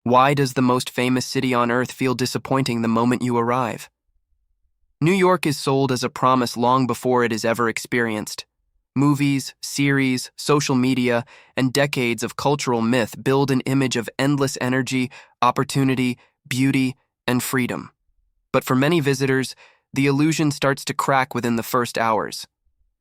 Why does the most famous city on earth feel disappointing the moment you arrive? New York is sold as a promise long before it is ever experienced. Movies, series, social media, and decades of cultural myth build an image of endless energy, opportunity, beauty, and freedom. But for many visitors, the illusion starts to crack within the first hours,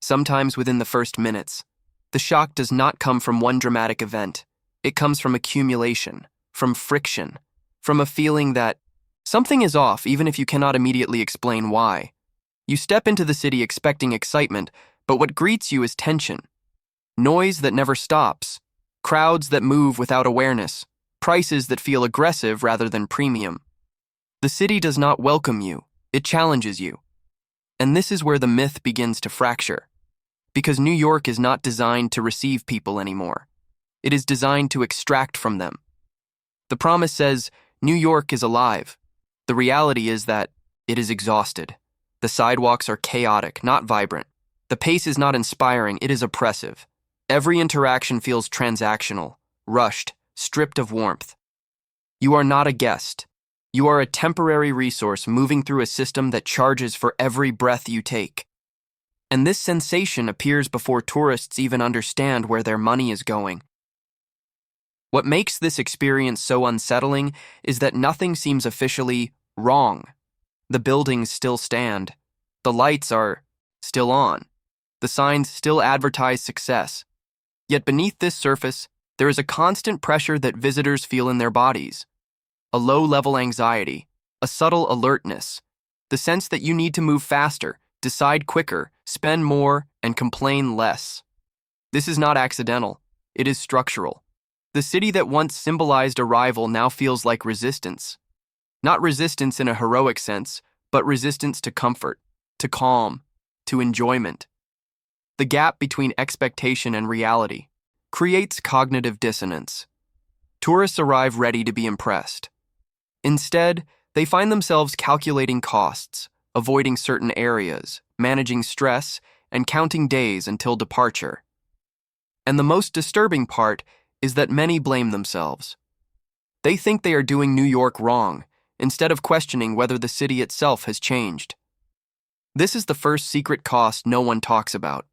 sometimes within the first minutes. The shock does not come from one dramatic event. It comes from accumulation, from friction, from a feeling that something is off even if you cannot immediately explain why. You step into the city expecting excitement, but what greets you is tension. Noise that never stops, crowds that move without awareness, prices that feel aggressive rather than premium. The city does not welcome you, it challenges you. And this is where the myth begins to fracture. Because New York is not designed to receive people anymore. It is designed to extract from them. The promise says, New York is alive. The reality is that it is exhausted. The sidewalks are chaotic, not vibrant. The pace is not inspiring, it is oppressive. Every interaction feels transactional, rushed, stripped of warmth. You are not a guest. You are a temporary resource moving through a system that charges for every breath you take. And this sensation appears before tourists even understand where their money is going. What makes this experience so unsettling is that nothing seems officially wrong. The buildings still stand. The lights are still on. The signs still advertise success. Yet beneath this surface, there is a constant pressure that visitors feel in their bodies. A low-level anxiety, a subtle alertness, the sense that you need to move faster, decide quicker, spend more, and complain less. This is not accidental. It is structural. The city that once symbolized arrival now feels like resistance. Not resistance in a heroic sense, but resistance to comfort, to calm, to enjoyment. The gap between expectation and reality creates cognitive dissonance. Tourists arrive ready to be impressed. Instead, they find themselves calculating costs, avoiding certain areas, managing stress, and counting days until departure. And the most disturbing part is that many blame themselves. They think they are doing New York wrong, instead of questioning whether the city itself has changed. This is the first secret cost no one talks about.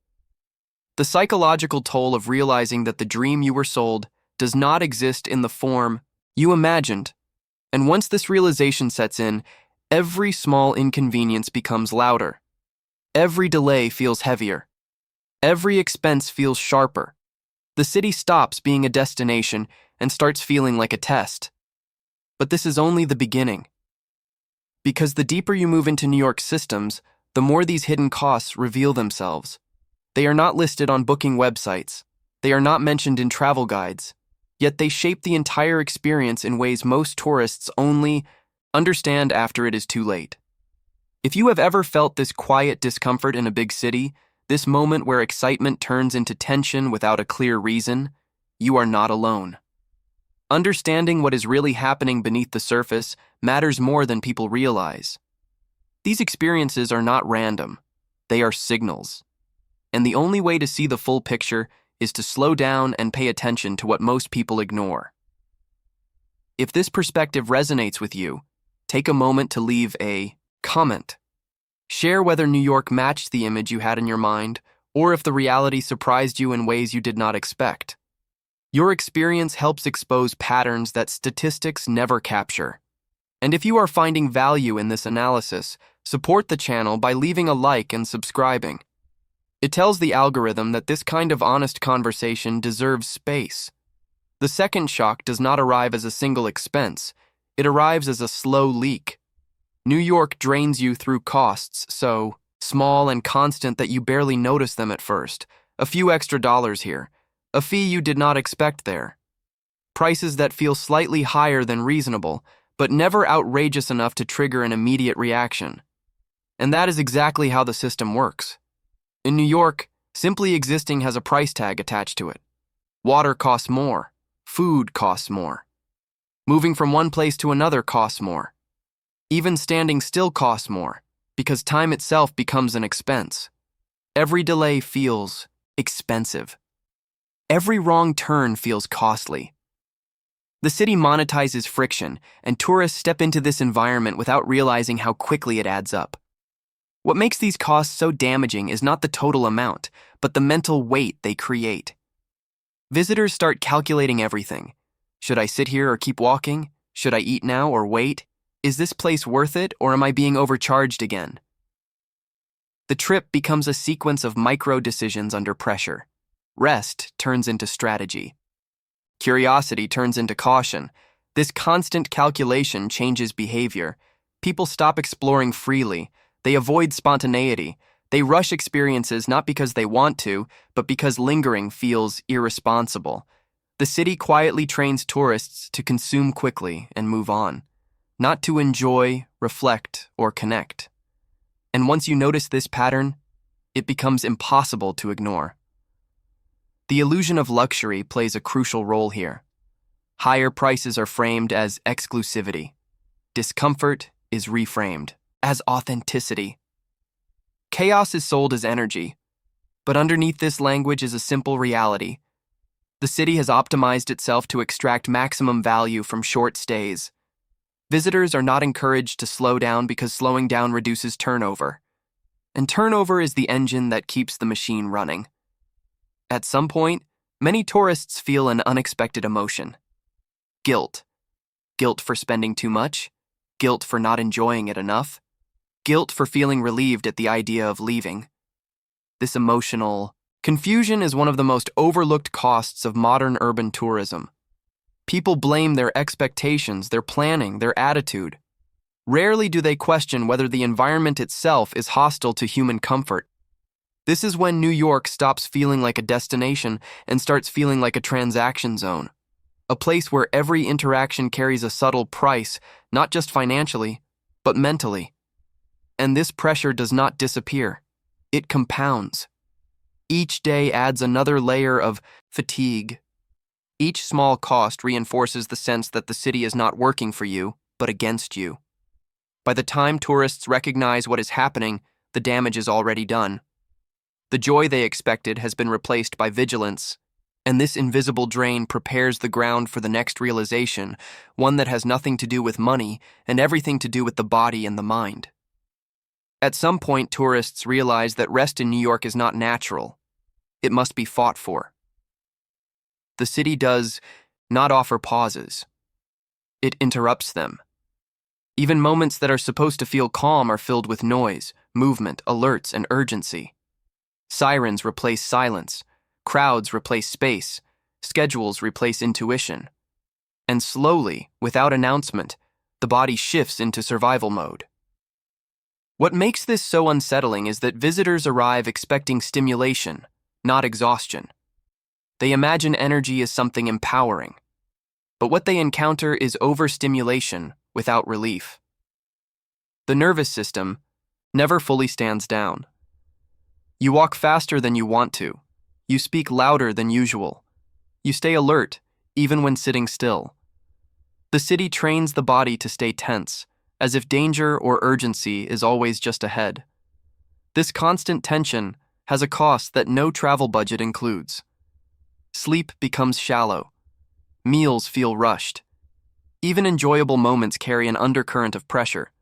The psychological toll of realizing that the dream you were sold does not exist in the form you imagined. And once this realization sets in, every small inconvenience becomes louder. Every delay feels heavier. Every expense feels sharper. The city stops being a destination and starts feeling like a test. But this is only the beginning. Because the deeper you move into New York systems, the more these hidden costs reveal themselves. They are not listed on booking websites. They are not mentioned in travel guides. Yet they shape the entire experience in ways most tourists only understand after it is too late. If you have ever felt this quiet discomfort in a big city, this moment where excitement turns into tension without a clear reason, you are not alone. Understanding what is really happening beneath the surface matters more than people realize. These experiences are not random. They are signals. And the only way to see the full picture is to slow down and pay attention to what most people ignore. If this perspective resonates with you, take a moment to leave a comment. Share whether New York matched the image you had in your mind, or if the reality surprised you in ways you did not expect. Your experience helps expose patterns that statistics never capture. And if you are finding value in this analysis, support the channel by leaving a like and subscribing. It tells the algorithm that this kind of honest conversation deserves space. The second shock does not arrive as a single expense. It arrives as a slow leak. New York drains you through costs so small and constant that you barely notice them at first. A few extra dollars here. A fee you did not expect there. Prices that feel slightly higher than reasonable, but never outrageous enough to trigger an immediate reaction. And that is exactly how the system works. In New York, simply existing has a price tag attached to it. Water costs more. Food costs more. Moving from one place to another costs more. Even standing still costs more, because time itself becomes an expense. Every delay feels expensive. Every wrong turn feels costly. The city monetizes friction, and tourists step into this environment without realizing how quickly it adds up. What makes these costs so damaging is not the total amount, but the mental weight they create. Visitors start calculating everything. Should I sit here or keep walking? Should I eat now or wait? Is this place worth it, or am I being overcharged again? The trip becomes a sequence of micro-decisions under pressure. Rest turns into strategy. Curiosity turns into caution. This constant calculation changes behavior. People stop exploring freely. They avoid spontaneity. They rush experiences not because they want to, but because lingering feels irresponsible. The city quietly trains tourists to consume quickly and move on, not to enjoy, reflect, or connect. And once you notice this pattern, it becomes impossible to ignore. The illusion of luxury plays a crucial role here. Higher prices are framed as exclusivity. Discomfort is reframed as authenticity. Chaos is sold as energy, but underneath this language is a simple reality. The city has optimized itself to extract maximum value from short stays. Visitors are not encouraged to slow down because slowing down reduces turnover. And turnover is the engine that keeps the machine running. At some point, many tourists feel an unexpected emotion. Guilt. Guilt for spending too much. Guilt for not enjoying it enough. Guilt for feeling relieved at the idea of leaving. This emotional confusion is one of the most overlooked costs of modern urban tourism. People blame their expectations, their planning, their attitude. Rarely do they question whether the environment itself is hostile to human comfort. This is when New York stops feeling like a destination and starts feeling like a transaction zone, a place where every interaction carries a subtle price, not just financially, but mentally. And this pressure does not disappear. It compounds. Each day adds another layer of fatigue. Each small cost reinforces the sense that the city is not working for you, but against you. By the time tourists recognize what is happening, the damage is already done. The joy they expected has been replaced by vigilance, and this invisible drain prepares the ground for the next realization, one that has nothing to do with money and everything to do with the body and the mind. At some point, tourists realize that rest in New York is not natural. It must be fought for. The city does not offer pauses. It interrupts them. Even moments that are supposed to feel calm are filled with noise, movement, alerts, and urgency. Sirens replace silence. Crowds replace space. Schedules replace intuition. And slowly, without announcement, the body shifts into survival mode. What makes this so unsettling is that visitors arrive expecting stimulation, not exhaustion. They imagine energy as something empowering. But what they encounter is overstimulation without relief. The nervous system never fully stands down. You walk faster than you want to. You speak louder than usual. You stay alert, even when sitting still. The city trains the body to stay tense, as if danger or urgency is always just ahead. This constant tension has a cost that no travel budget includes. Sleep becomes shallow. Meals feel rushed. Even enjoyable moments carry an undercurrent of pressure.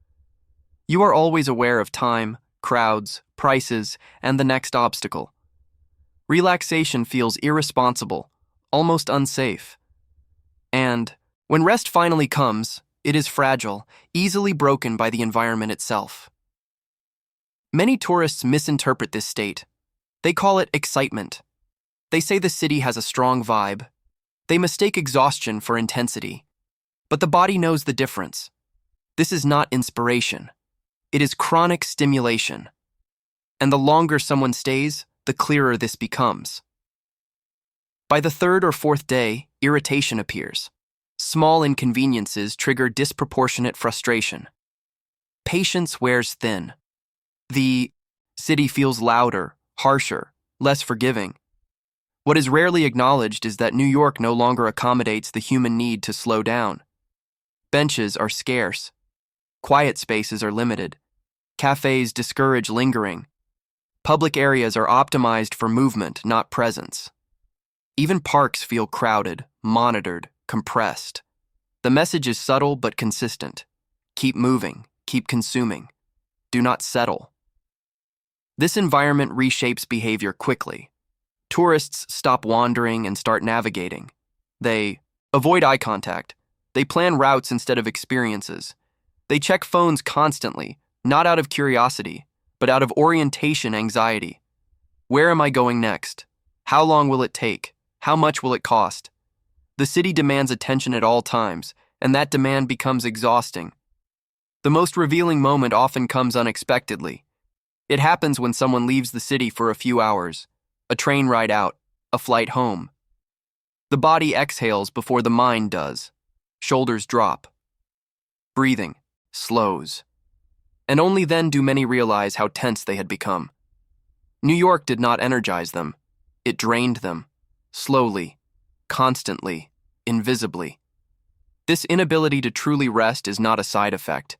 You are always aware of time, crowds, prices, and the next obstacle. Relaxation feels irresponsible, almost unsafe. And, when rest finally comes, it is fragile, easily broken by the environment itself. Many tourists misinterpret this state. They call it excitement. They say the city has a strong vibe. They mistake exhaustion for intensity. But the body knows the difference. This is not inspiration. It is chronic stimulation. And the longer someone stays, the clearer this becomes. By the third or fourth day, irritation appears. Small inconveniences trigger disproportionate frustration. Patience wears thin. The city feels louder, harsher, less forgiving. What is rarely acknowledged is that New York no longer accommodates the human need to slow down. Benches are scarce. Quiet spaces are limited. Cafes discourage lingering. Public areas are optimized for movement, not presence. Even parks feel crowded, monitored, compressed. The message is subtle but consistent. Keep moving, keep consuming. Do not settle. This environment reshapes behavior quickly. Tourists stop wandering and start navigating. They avoid eye contact. They plan routes instead of experiences. They check phones constantly, not out of curiosity, but out of orientation anxiety. Where am I going next? How long will it take? How much will it cost? The city demands attention at all times, and that demand becomes exhausting. The most revealing moment often comes unexpectedly. It happens when someone leaves the city for a few hours, a train ride out, a flight home. The body exhales before the mind does. Shoulders drop. Breathing slows. And only then do many realize how tense they had become. New York did not energize them. It drained them. Slowly, constantly, invisibly. This inability to truly rest is not a side effect.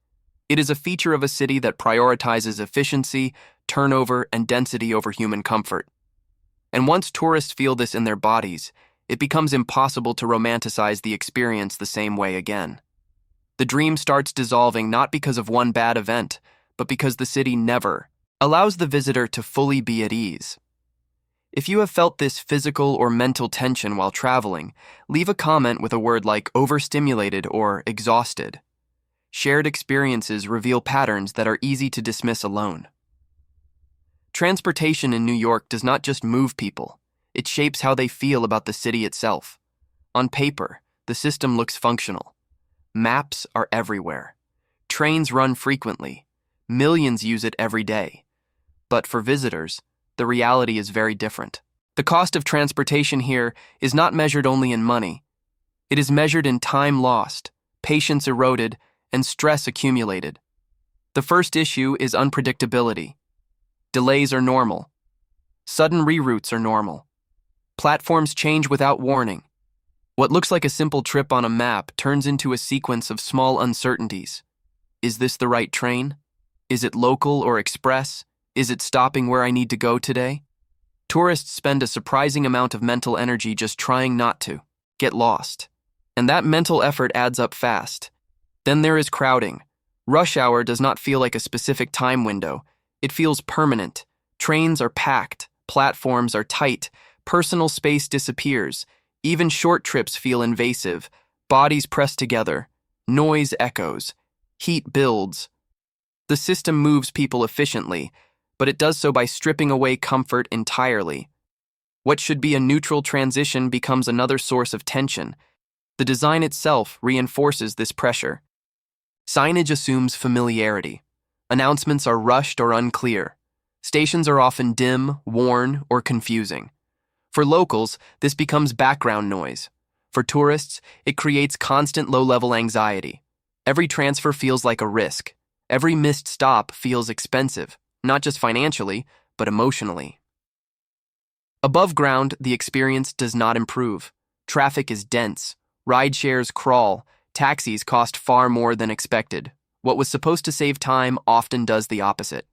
It is a feature of a city that prioritizes efficiency, turnover, and density over human comfort. And once tourists feel this in their bodies, it becomes impossible to romanticize the experience the same way again. The dream starts dissolving not because of one bad event, but because the city never allows the visitor to fully be at ease. If you have felt this physical or mental tension while traveling, leave a comment with a word like overstimulated or exhausted. Shared experiences reveal patterns that are easy to dismiss alone. Transportation in New York does not just move people, it shapes how they feel about the city itself. On paper, the system looks functional. Maps are everywhere. Trains run frequently. Millions use it every day. But for visitors, the reality is very different. The cost of transportation here is not measured only in money. It is measured in time lost, patience eroded, and stress accumulated. The first issue is unpredictability. Delays are normal. Sudden reroutes are normal. Platforms change without warning. What looks like a simple trip on a map turns into a sequence of small uncertainties. Is this the right train? Is it local or express? Is it stopping where I need to go today? Tourists spend a surprising amount of mental energy just trying not to get lost. And that mental effort adds up fast. Then there is crowding. Rush hour does not feel like a specific time window. It feels permanent. Trains are packed. Platforms are tight. Personal space disappears. Even short trips feel invasive. Bodies press together. Noise echoes. Heat builds. The system moves people efficiently, but it does so by stripping away comfort entirely. What should be a neutral transition becomes another source of tension. The design itself reinforces this pressure. Signage assumes familiarity. Announcements are rushed or unclear. Stations are often dim, worn, or confusing. For locals, this becomes background noise. For tourists, it creates constant low-level anxiety. Every transfer feels like a risk. Every missed stop feels expensive, not just financially, but emotionally. Above ground, the experience does not improve. Traffic is dense. Rideshares crawl. Taxis cost far more than expected. What was supposed to save time often does the opposite.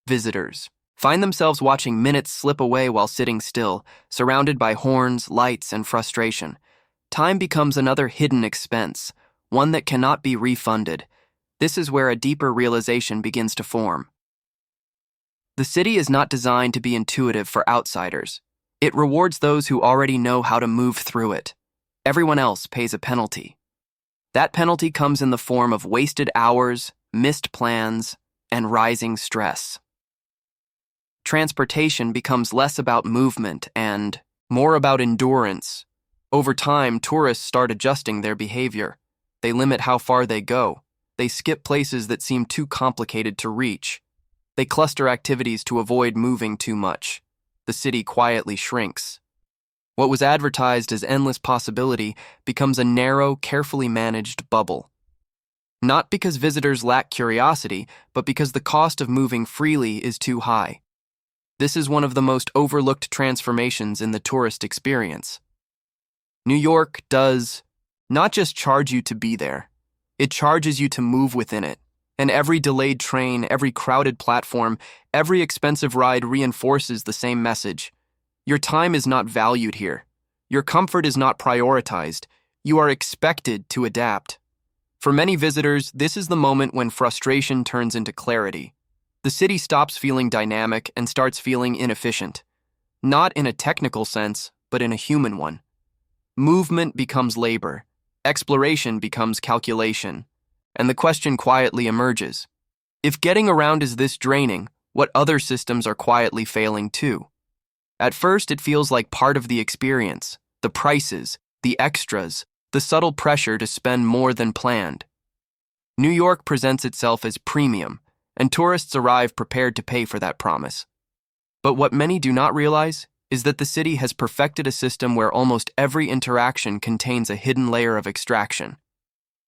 Visitors find themselves watching minutes slip away while sitting still, surrounded by horns, lights, and frustration. Time becomes another hidden expense, one that cannot be refunded. This is where a deeper realization begins to form. The city is not designed to be intuitive for outsiders. It rewards those who already know how to move through it. Everyone else pays a penalty. That penalty comes in the form of wasted hours, missed plans, and rising stress. Transportation becomes less about movement and more about endurance. Over time, tourists start adjusting their behavior. They limit how far they go. They skip places that seem too complicated to reach. They cluster activities to avoid moving too much. The city quietly shrinks. What was advertised as endless possibility becomes a narrow, carefully managed bubble. Not because visitors lack curiosity, but because the cost of moving freely is too high. This is one of the most overlooked transformations in the tourist experience. New York does not just charge you to be there, it charges you to move within it. And every delayed train, every crowded platform, every expensive ride reinforces the same message. Your time is not valued here. Your comfort is not prioritized. You are expected to adapt. For many visitors, this is the moment when frustration turns into clarity. The city stops feeling dynamic and starts feeling inefficient. Not in a technical sense, but in a human one. Movement becomes labor, exploration becomes calculation, and the question quietly emerges. If getting around is this draining, what other systems are quietly failing too? At first, it feels like part of the experience, the prices, the extras, the subtle pressure to spend more than planned. New York presents itself as premium, and tourists arrive prepared to pay for that promise. But what many do not realize is that the city has perfected a system where almost every interaction contains a hidden layer of extraction.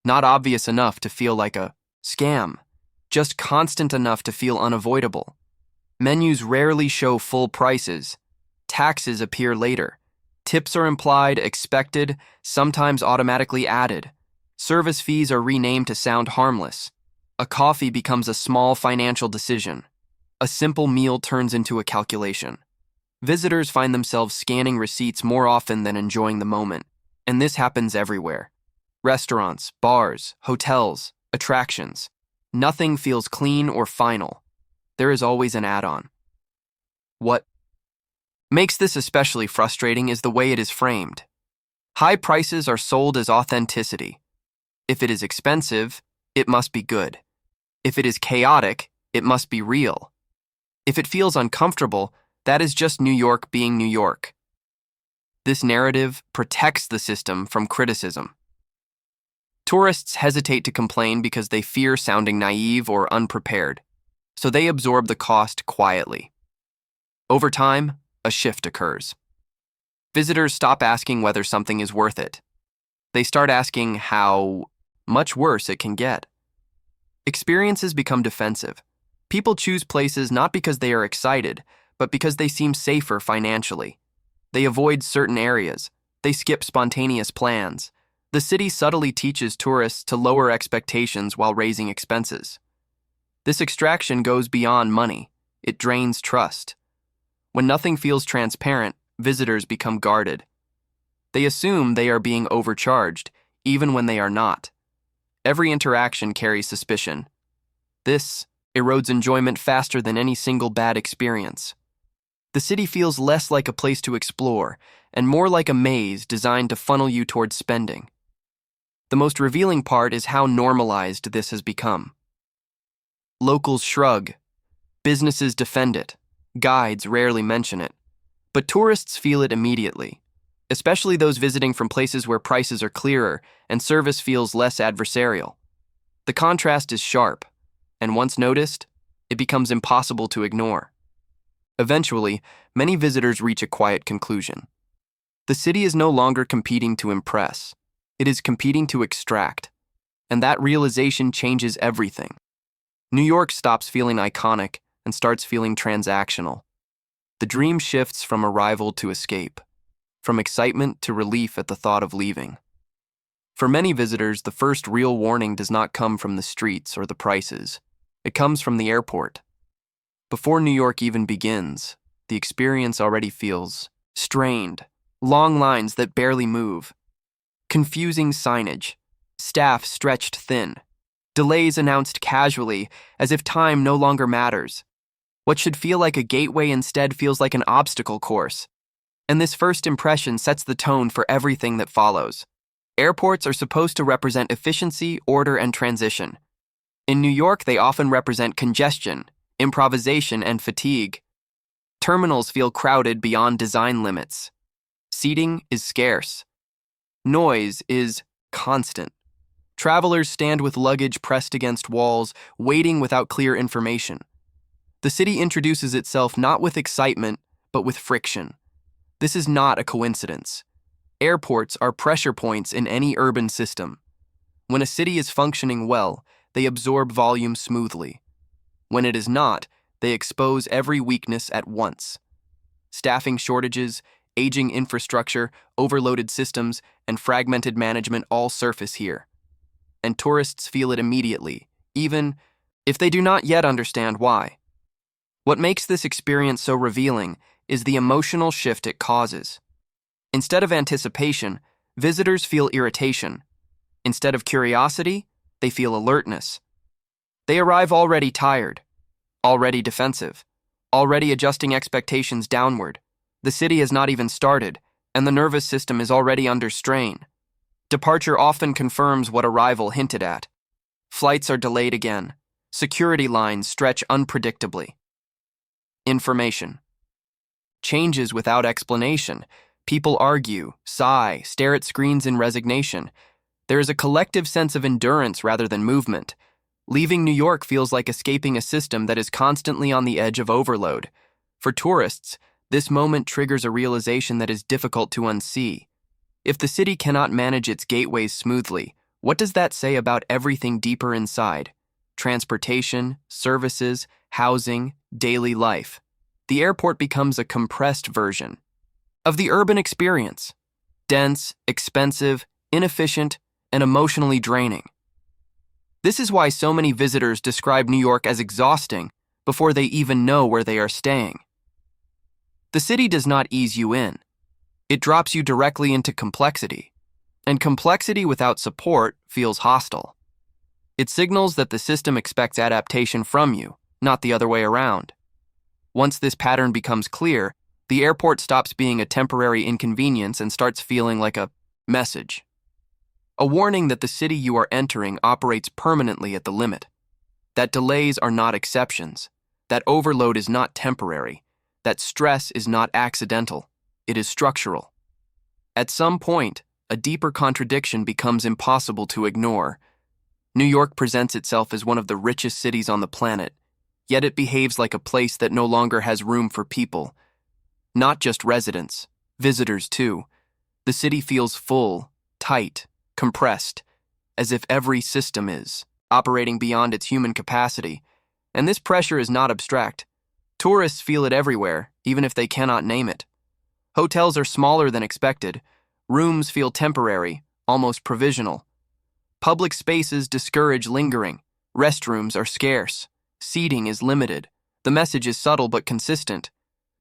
Not obvious enough to feel like a scam, just constant enough to feel unavoidable. Menus rarely show full prices. Taxes appear later. Tips are implied, expected, sometimes automatically added. Service fees are renamed to sound harmless. A coffee becomes a small financial decision. A simple meal turns into a calculation. Visitors find themselves scanning receipts more often than enjoying the moment, and this happens everywhere. Restaurants, bars, hotels, attractions. Nothing feels clean or final. There is always an add-on. What makes this especially frustrating is the way it is framed. High prices are sold as authenticity. If it is expensive, it must be good. If it is chaotic, it must be real. If it feels uncomfortable, that is just New York being New York. This narrative protects the system from criticism. Tourists hesitate to complain because they fear sounding naive or unprepared, so they absorb the cost quietly. Over time, a shift occurs. Visitors stop asking whether something is worth it. They start asking how much worse it can get. Experiences become defensive. People choose places not because they are excited, but because they seem safer financially. They avoid certain areas. They skip spontaneous plans. The city subtly teaches tourists to lower expectations while raising expenses. This extraction goes beyond money. It drains trust. When nothing feels transparent, visitors become guarded. They assume they are being overcharged, even when they are not. Every interaction carries suspicion. This erodes enjoyment faster than any single bad experience. The city feels less like a place to explore and more like a maze designed to funnel you towards spending. The most revealing part is how normalized this has become. Locals shrug. Businesses defend it. Guides rarely mention it. But tourists feel it immediately, especially those visiting from places where prices are clearer and service feels less adversarial. The contrast is sharp, and once noticed, it becomes impossible to ignore. Eventually, many visitors reach a quiet conclusion. The city is no longer competing to impress. It is competing to extract, and that realization changes everything. New York stops feeling iconic and starts feeling transactional. The dream shifts from arrival to escape, from excitement to relief at the thought of leaving. For many visitors, the first real warning does not come from the streets or the prices. It comes from the airport. Before New York even begins, the experience already feels strained, long lines that barely move, confusing signage, staff stretched thin, delays announced casually as if time no longer matters. What should feel like a gateway instead feels like an obstacle course. And this first impression sets the tone for everything that follows. Airports are supposed to represent efficiency, order, and transition. In New York, they often represent congestion, improvisation, and fatigue. Terminals feel crowded beyond design limits. Seating is scarce. Noise is constant. Travelers stand with luggage pressed against walls, waiting without clear information. The city introduces itself not with excitement, but with friction. This is not a coincidence. Airports are pressure points in any urban system. When a city is functioning well, they absorb volume smoothly. When it is not, they expose every weakness at once. Staffing shortages, aging infrastructure, overloaded systems, and fragmented management all surface here. And tourists feel it immediately, even if they do not yet understand why. What makes this experience so revealing is the emotional shift it causes. Instead of anticipation, Visitors feel irritation. Instead of curiosity, they feel alertness. They arrive already tired, already defensive, already adjusting expectations downward. The city has not even started, and the nervous system is already under strain. Departure often confirms what arrival hinted at. Flights are delayed again. Security lines stretch unpredictably. Information. Changes without explanation. People argue, sigh, stare at screens in resignation. There is a collective sense of endurance rather than movement. Leaving New York feels like escaping a system that is constantly on the edge of overload. For tourists, this moment triggers a realization that is difficult to unsee. If the city cannot manage its gateways smoothly, what does that say about everything deeper inside? Transportation, services, housing, daily life. The airport becomes a compressed version of the urban experience. Dense, expensive, inefficient, and emotionally draining. This is why so many visitors describe New York as exhausting before they even know where they are staying. The city does not ease you in. It drops you directly into complexity, and complexity without support feels hostile. It signals that the system expects adaptation from you, not the other way around. Once this pattern becomes clear, the airport stops being a temporary inconvenience and starts feeling like a message. A warning that the city you are entering operates permanently at the limit. That delays are not exceptions. That overload is not temporary. That stress is not accidental. It is structural. At some point, a deeper contradiction becomes impossible to ignore. New York presents itself as one of the richest cities on the planet, yet it behaves like a place that no longer has room for people. Not just residents, visitors too. The city feels full, tight, compressed, as if every system is operating beyond its human capacity. And this pressure is not abstract. Tourists feel it everywhere, even if they cannot name it. Hotels are smaller than expected. Rooms feel temporary, almost provisional. Public spaces discourage lingering. Restrooms are scarce. Seating is limited. The message is subtle but consistent.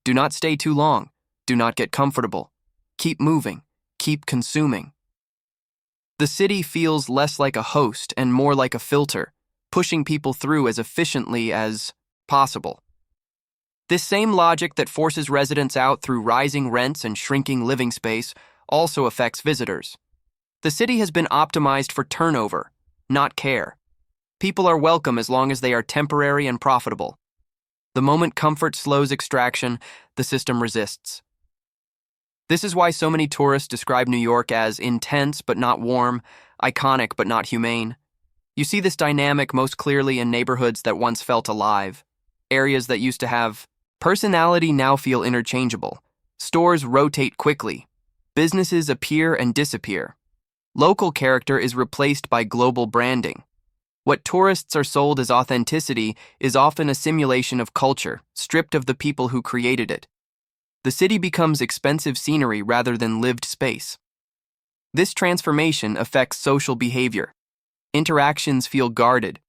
Do not stay too long. Do not get comfortable. Keep moving. Keep consuming. The city feels less like a host and more like a filter, pushing people through as efficiently as possible. This same logic that forces residents out through rising rents and shrinking living space also affects visitors. The city has been optimized for turnover, not care. People are welcome as long as they are temporary and profitable. The moment comfort slows extraction, the system resists. This is why so many tourists describe New York as intense but not warm, iconic but not humane. You see this dynamic most clearly in neighborhoods that once felt alive. Areas that used to have personality now feel interchangeable. Stores rotate quickly. Businesses appear and disappear. Local character is replaced by global branding. What tourists are sold as authenticity is often a simulation of culture, stripped of the people who created it. The city becomes expensive scenery rather than lived space. This transformation affects social behavior. Interactions feel guarded.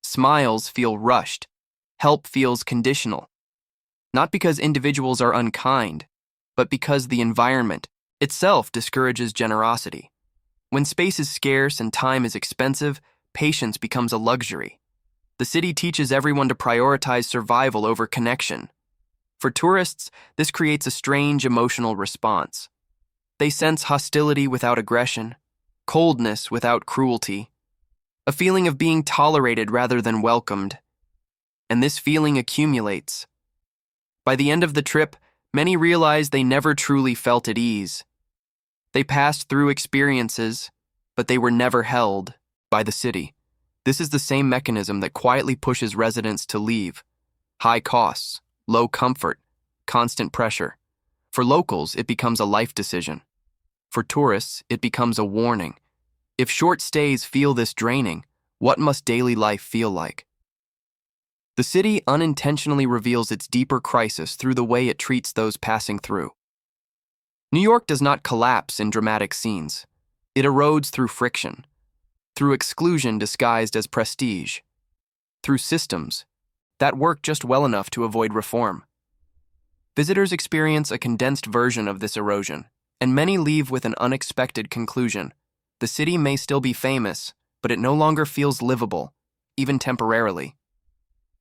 Smiles feel rushed. Help feels conditional. Not because individuals are unkind, but because the environment itself discourages generosity. When space is scarce and time is expensive, patience becomes a luxury. The city teaches everyone to prioritize survival over connection. For tourists, this creates a strange emotional response. They sense hostility without aggression, coldness without cruelty, a feeling of being tolerated rather than welcomed. And this feeling accumulates. By the end of the trip, many realize they never truly felt at ease. They passed through experiences, but they were never held by the city. This is the same mechanism that quietly pushes residents to leave. High costs, low comfort, constant pressure. For locals, it becomes a life decision. For tourists, it becomes a warning. If short stays feel this draining, what must daily life feel like? The city unintentionally reveals its deeper crisis through the way it treats those passing through. New York does not collapse in dramatic scenes. It erodes through friction, through exclusion disguised as prestige, through systems that work just well enough to avoid reform. Visitors experience a condensed version of this erosion. And many leave with an unexpected conclusion. The city may still be famous, but it no longer feels livable, even temporarily.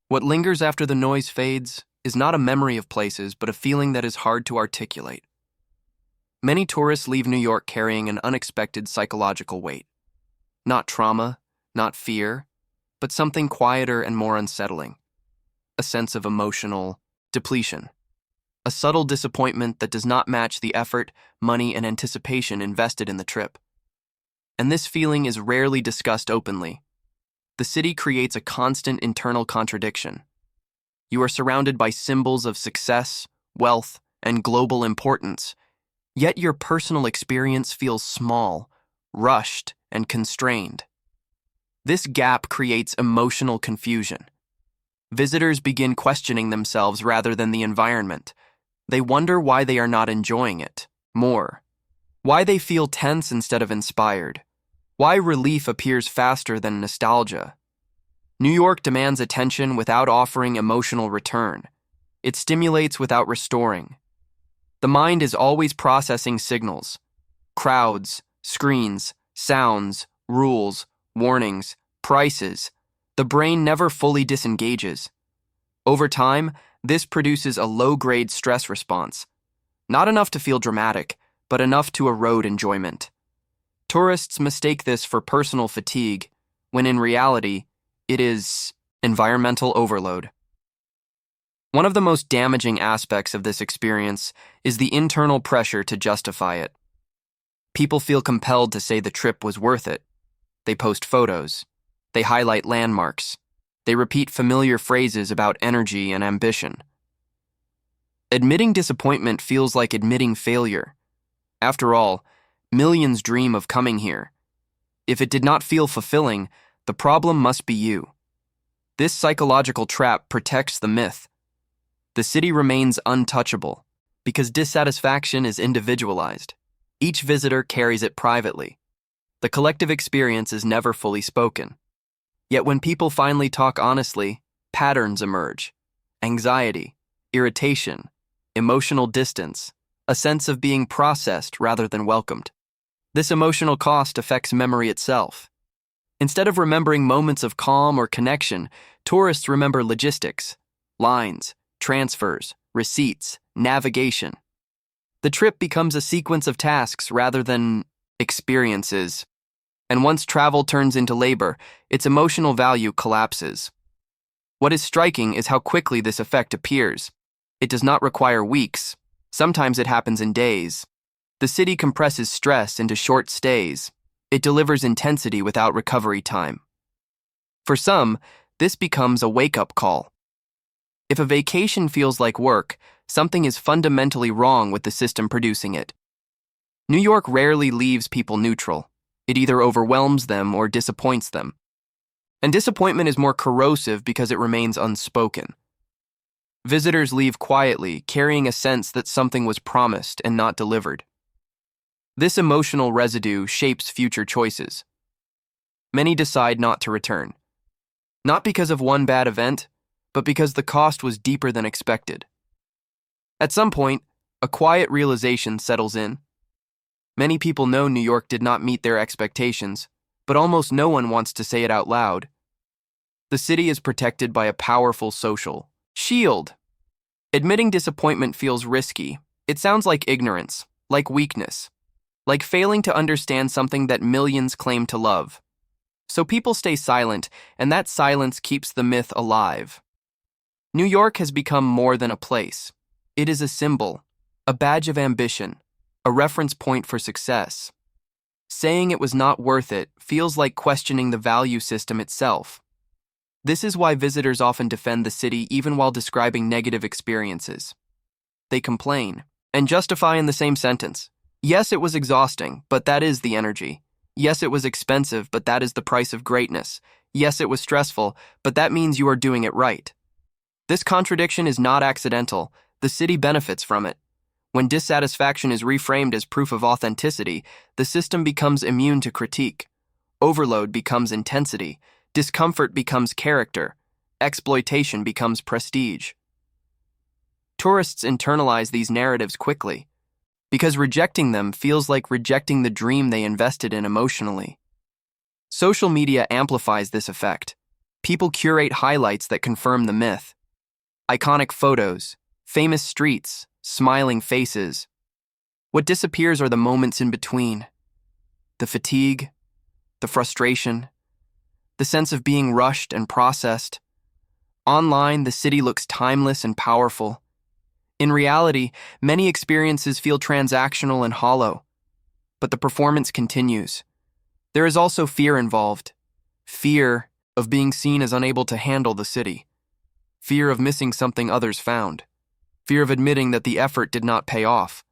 What lingers after the noise fades is not a memory of places, but a feeling that is hard to articulate. Many tourists leave New York carrying an unexpected psychological weight. Not trauma, not fear, but something quieter and more unsettling. A sense of emotional depletion. A subtle disappointment that does not match the effort, money, and anticipation invested in the trip. And this feeling is rarely discussed openly. The city creates a constant internal contradiction. You are surrounded by symbols of success, wealth, and global importance, yet your personal experience feels small, rushed, and constrained. This gap creates emotional confusion. Visitors begin questioning themselves rather than the environment. They wonder why they are not enjoying it more, why they feel tense instead of inspired, why relief appears faster than nostalgia. New York demands attention without offering emotional return. It stimulates without restoring. The mind is always processing signals: crowds, screens, sounds, rules, warnings, prices. The brain never fully disengages. Over time, this produces a low-grade stress response. Not enough to feel dramatic, but enough to erode enjoyment. Tourists mistake this for personal fatigue, when in reality, it is environmental overload. One of the most damaging aspects of this experience is the internal pressure to justify it. People feel compelled to say the trip was worth it. They post photos. They highlight landmarks. They repeat familiar phrases about energy and ambition. Admitting disappointment feels like admitting failure. After all, millions dream of coming here. If it did not feel fulfilling, the problem must be you. This psychological trap protects the myth. The city remains untouchable because dissatisfaction is individualized. Each visitor carries it privately. The collective experience is never fully spoken. Yet when people finally talk honestly, patterns emerge: anxiety, irritation, emotional distance, a sense of being processed rather than welcomed. This emotional cost affects memory itself. Instead of remembering moments of calm or connection, tourists remember logistics, lines, transfers, receipts, navigation. The trip becomes a sequence of tasks rather than experiences. And once travel turns into labor, its emotional value collapses. What is striking is how quickly this effect appears. It does not require weeks. Sometimes it happens in days. The city compresses stress into short stays. It delivers intensity without recovery time. For some, this becomes a wake-up call. If a vacation feels like work, something is fundamentally wrong with the system producing it. New York rarely leaves people neutral. It either overwhelms them or disappoints them. And disappointment is more corrosive because it remains unspoken. Visitors leave quietly, carrying a sense that something was promised and not delivered. This emotional residue shapes future choices. Many decide not to return. Not because of one bad event, but because the cost was deeper than expected. At some point, a quiet realization settles in. Many people know New York did not meet their expectations, but almost no one wants to say it out loud. The city is protected by a powerful social shield. Admitting disappointment feels risky. It sounds like ignorance, like weakness, like failing to understand something that millions claim to love. So people stay silent, and that silence keeps the myth alive. New York has become more than a place. It is a symbol, a badge of ambition, a reference point for success. Saying it was not worth it feels like questioning the value system itself. This is why visitors often defend the city even while describing negative experiences. They complain and justify in the same sentence. Yes, it was exhausting, but that is the energy. Yes, it was expensive, but that is the price of greatness. Yes, it was stressful, but that means you are doing it right. This contradiction is not accidental. The city benefits from it. When dissatisfaction is reframed as proof of authenticity, the system becomes immune to critique. Overload becomes intensity. Discomfort becomes character. Exploitation becomes prestige. Tourists internalize these narratives quickly. because rejecting them feels like rejecting the dream they invested in emotionally. Social media amplifies this effect. People curate highlights that confirm the myth. Iconic photos, famous streets, smiling faces. What disappears are the moments in between. The fatigue, the frustration, the sense of being rushed and processed. Online, the city looks timeless and powerful. In reality, many experiences feel transactional and hollow, but the performance continues. There is also fear involved. Fear of being seen as unable to handle the city. Fear of missing something others found. Fear of admitting that the effort did not pay off.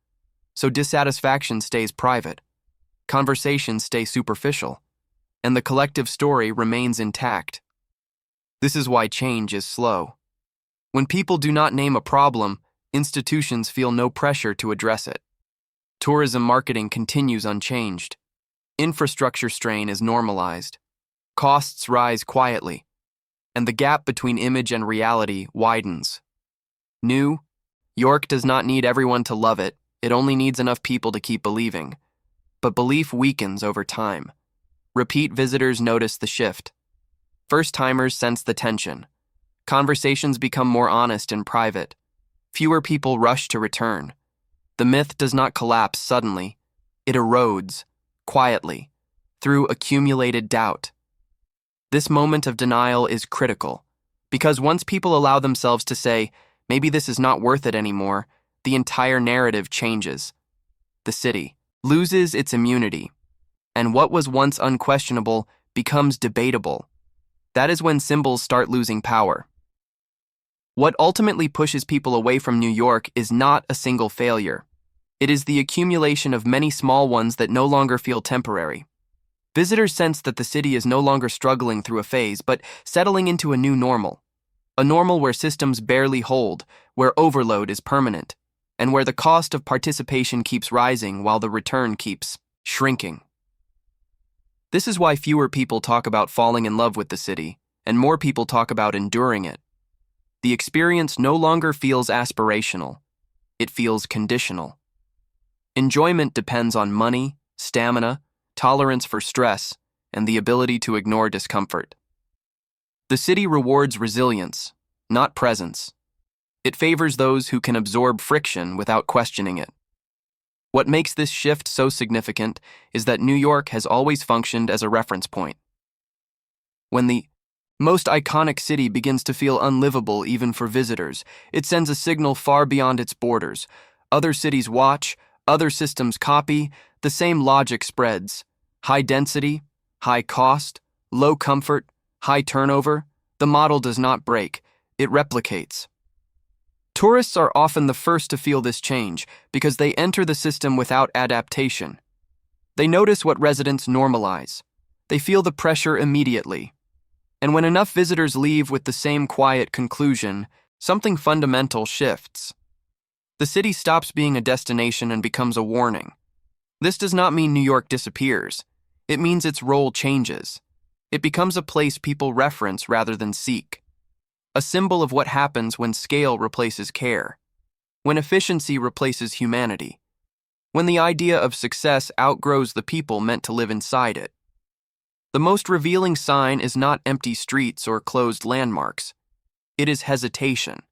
So dissatisfaction stays private. Conversations stay superficial. And the collective story remains intact. This is why change is slow. When people do not name a problem, institutions feel no pressure to address it. Tourism marketing continues unchanged. Infrastructure strain is normalized. Costs rise quietly, and the gap between image and reality widens. New York does not need everyone to love it, it only needs enough people to keep believing. But belief weakens over time. Repeat visitors notice the shift. First-timers sense the tension. Conversations become more honest and private. Fewer people rush to return. The myth does not collapse suddenly. It erodes, quietly, through accumulated doubt. This moment of denial is critical, because once people allow themselves to say, maybe this is not worth it anymore, the entire narrative changes. The city loses its immunity, and what was once unquestionable becomes debatable. That is when symbols start losing power. What ultimately pushes people away from New York is not a single failure. It is the accumulation of many small ones that no longer feel temporary. Visitors sense that the city is no longer struggling through a phase, but settling into a new normal. A normal where systems barely hold, where overload is permanent, and where the cost of participation keeps rising while the return keeps shrinking. This is why fewer people talk about falling in love with the city, and more people talk about enduring it. The experience no longer feels aspirational. It feels conditional. Enjoyment depends on money, stamina, tolerance for stress, and the ability to ignore discomfort. The city rewards resilience, not presence. It favors those who can absorb friction without questioning it. What makes this shift so significant is that New York has always functioned as a reference point. When the most iconic city begins to feel unlivable even for visitors, it sends a signal far beyond its borders. Other cities watch, other systems copy, the same logic spreads. High density, high cost, low comfort, high turnover. The model does not break, it replicates. Tourists are often the first to feel this change because they enter the system without adaptation. They notice what residents normalize. They feel the pressure immediately. And when enough visitors leave with the same quiet conclusion, something fundamental shifts. The city stops being a destination and becomes a warning. This does not mean New York disappears. It means its role changes. It becomes a place people reference rather than seek. A symbol of what happens when scale replaces care. When efficiency replaces humanity. When the idea of success outgrows the people meant to live inside it. The most revealing sign is not empty streets or closed landmarks. It is hesitation.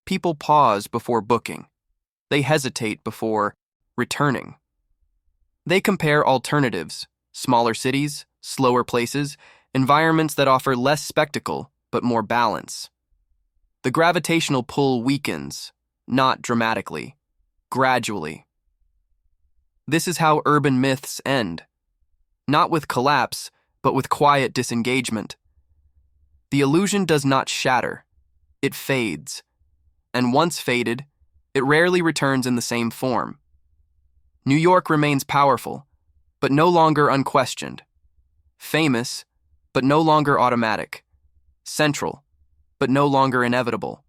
People pause before booking. They hesitate before returning. They compare alternatives, smaller cities, slower places, environments that offer less spectacle but more balance. The gravitational pull weakens, not dramatically, gradually. This is how urban myths end. Not with collapse, but with quiet disengagement. The illusion does not shatter. It fades. And once faded, it rarely returns in the same form. New York remains powerful, but no longer unquestioned. Famous, but no longer automatic. Central, but no longer inevitable.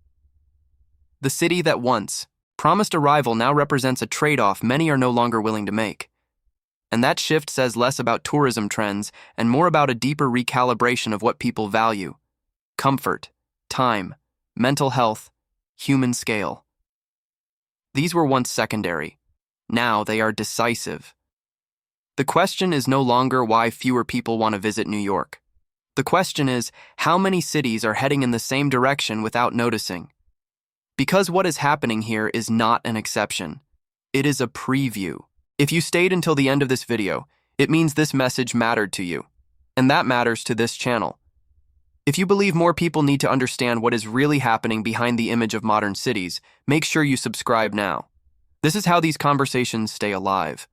The city that once promised arrival now represents a trade-off many are no longer willing to make. And that shift says less about tourism trends and more about a deeper recalibration of what people value. Comfort, time, mental health, human scale. These were once secondary. Now they are decisive. The question is no longer why fewer people want to visit New York. The question is, how many cities are heading in the same direction without noticing? Because what is happening here is not an exception. It is a preview. If you stayed until the end of this video, it means this message mattered to you. And that matters to this channel. If you believe more people need to understand what is really happening behind the image of modern cities, make sure you subscribe now. This is how these conversations stay alive.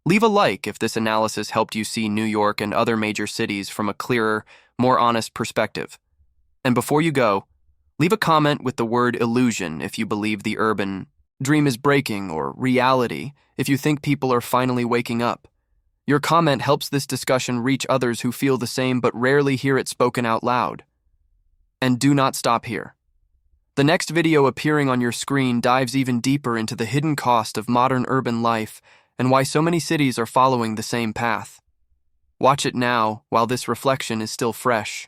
Leave a like if this analysis helped you see New York and other major cities from a clearer, more honest perspective. And before you go, leave a comment with the word illusion if you believe the urban dream is breaking, or reality if you think people are finally waking up. Your comment helps this discussion reach others who feel the same but rarely hear it spoken out loud. And do not stop here. The next video appearing on your screen dives even deeper into the hidden cost of modern urban life and why so many cities are following the same path. Watch it now while this reflection is still fresh.